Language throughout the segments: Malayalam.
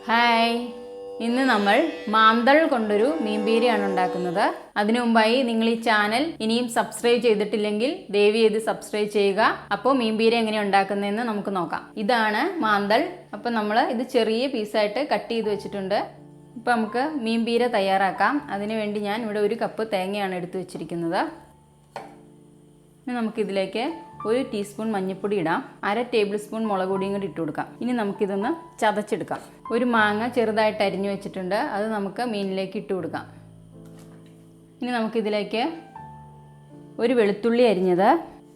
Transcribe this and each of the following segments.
ഹായ്, ഇന്ന് നമ്മൾ മാന്തൾ കൊണ്ടൊരു മീൻപീരയാണ് ഉണ്ടാക്കുന്നത്. അതിനു മുമ്പായി നിങ്ങൾ ഈ ചാനൽ ഇനിയും സബ്സ്ക്രൈബ് ചെയ്തിട്ടില്ലെങ്കിൽ ദയവ് ചെയ്ത് സബ്സ്ക്രൈബ് ചെയ്യുക. അപ്പോൾ മീൻപീര എങ്ങനെയാണ് ഉണ്ടാക്കുന്നതെന്ന് നമുക്ക് നോക്കാം. ഇതാണ് മാന്തൾ. അപ്പോൾ നമ്മൾ ഇത് ചെറിയ പീസായിട്ട് കട്ട് ചെയ്ത് വെച്ചിട്ടുണ്ട്. ഇപ്പോൾ നമുക്ക് മീൻപീര തയ്യാറാക്കാം. അതിനുവേണ്ടി ഞാൻ ഇവിടെ 1 കപ്പ് തേങ്ങയാണ് എടുത്ത് വെച്ചിരിക്കുന്നത്. ഇനി നമുക്കിതിലേക്ക് 1 ടീസ്പൂൺ മഞ്ഞൾപ്പൊടി ഇടാം. 1/2 ടേബിൾ സ്പൂൺ മുളക് പൊടിയും കൂടി ഇട്ട് കൊടുക്കാം. ഇനി നമുക്കിതൊന്ന് ചതച്ചെടുക്കാം. 1 മാങ്ങ ചെറുതായിട്ട് അരിഞ്ഞു വെച്ചിട്ടുണ്ട്. അത് നമുക്ക് മീനിലേക്ക് ഇട്ട് കൊടുക്കാം. ഇനി നമുക്കിതിലേക്ക് 1 വെളുത്തുള്ളി അരിഞ്ഞത്,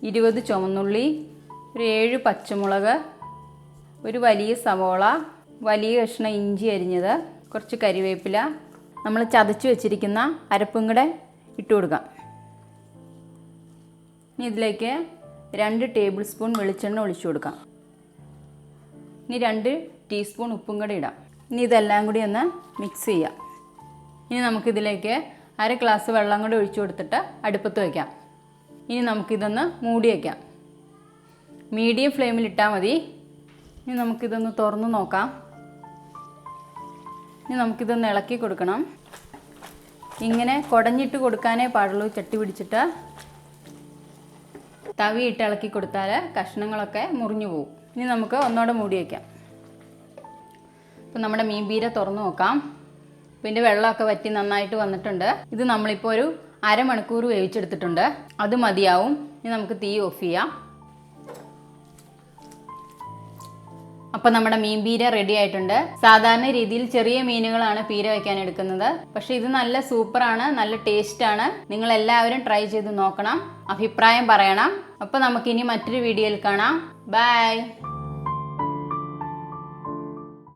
20 ചുവന്നുള്ളി, 7 പച്ചമുളക്, 1 വലിയ സവോള, വലിയ കഷ്ണം ഇഞ്ചി അരിഞ്ഞത്, കുറച്ച് കരിവേപ്പില, നമ്മൾ ചതച്ച് വെച്ചിരിക്കുന്ന അരപ്പും കൂടെ ഇട്ട് കൊടുക്കാം. ഇനി ഇതിലേക്ക് 2 ടേബിൾ സ്പൂൺ വെളിച്ചെണ്ണ ഒഴിച്ചു കൊടുക്കാം. ഇനി 2 ടീസ്പൂൺ ഉപ്പും കൂടി ഇടാം. ഇനി ഇതെല്ലാം കൂടി ഒന്ന് മിക്സ് ചെയ്യാം. ഇനി നമുക്കിതിലേക്ക് 1/2 ഗ്ലാസ് വെള്ളം കൂടി ഒഴിച്ചു കൊടുത്തിട്ട് അടുപ്പത്ത് വയ്ക്കാം. ഇനി നമുക്കിതൊന്ന് മൂടി വയ്ക്കാം. മീഡിയം ഫ്ലെയിമിൽ ഇട്ടാൽ മതി. ഇനി നമുക്കിതൊന്ന് തുറന്ന് നോക്കാം. ഇനി നമുക്കിതൊന്ന് ഇളക്കി കൊടുക്കണം. ഇങ്ങനെ കുടഞ്ഞിട്ട് കൊടുക്കാനേ പാടുള്ളൂ. ചട്ടി പിടിച്ചിട്ട് തവി ഇട്ട് ഇളക്കി കൊടുത്താൽ കഷ്ണങ്ങളൊക്കെ മുറിഞ്ഞു പോകും. ഇനി നമുക്ക് ഒന്നുകൂടെ മൂടി വയ്ക്കാം. ഇപ്പോൾ നമ്മുടെ മീൻപീര തുറന്ന് നോക്കാം. ഇപ്പോൾ ഇതിൻ്റെ വെള്ളമൊക്കെ വറ്റി നന്നായിട്ട് വന്നിട്ടുണ്ട്. ഇത് നമ്മളിപ്പോൾ ഒരു അരമണിക്കൂർ വേവിച്ചെടുത്തിട്ടുണ്ട്. അത് മതിയാവും. ഇനി നമുക്ക് തീ ഓഫ് ചെയ്യാം. അപ്പോൾ നമ്മുടെ മീൻപീര റെഡി ആയിട്ടുണ്ട്. സാധാരണ രീതിയിൽ ചെറിയ മീനുകളാണ് പീര വയ്ക്കാൻ എടുക്കുന്നത്. പക്ഷേ ഇത് നല്ല സൂപ്പറാണ്, നല്ല ടേസ്റ്റാണ്. നിങ്ങൾ എല്ലാവരും ട്രൈ ചെയ്ത് നോക്കണം, അഭിപ്രായം പറയണം. അപ്പോൾ നമുക്കിനി മറ്റൊരു വീഡിയോയിൽ കാണാം. ബൈ.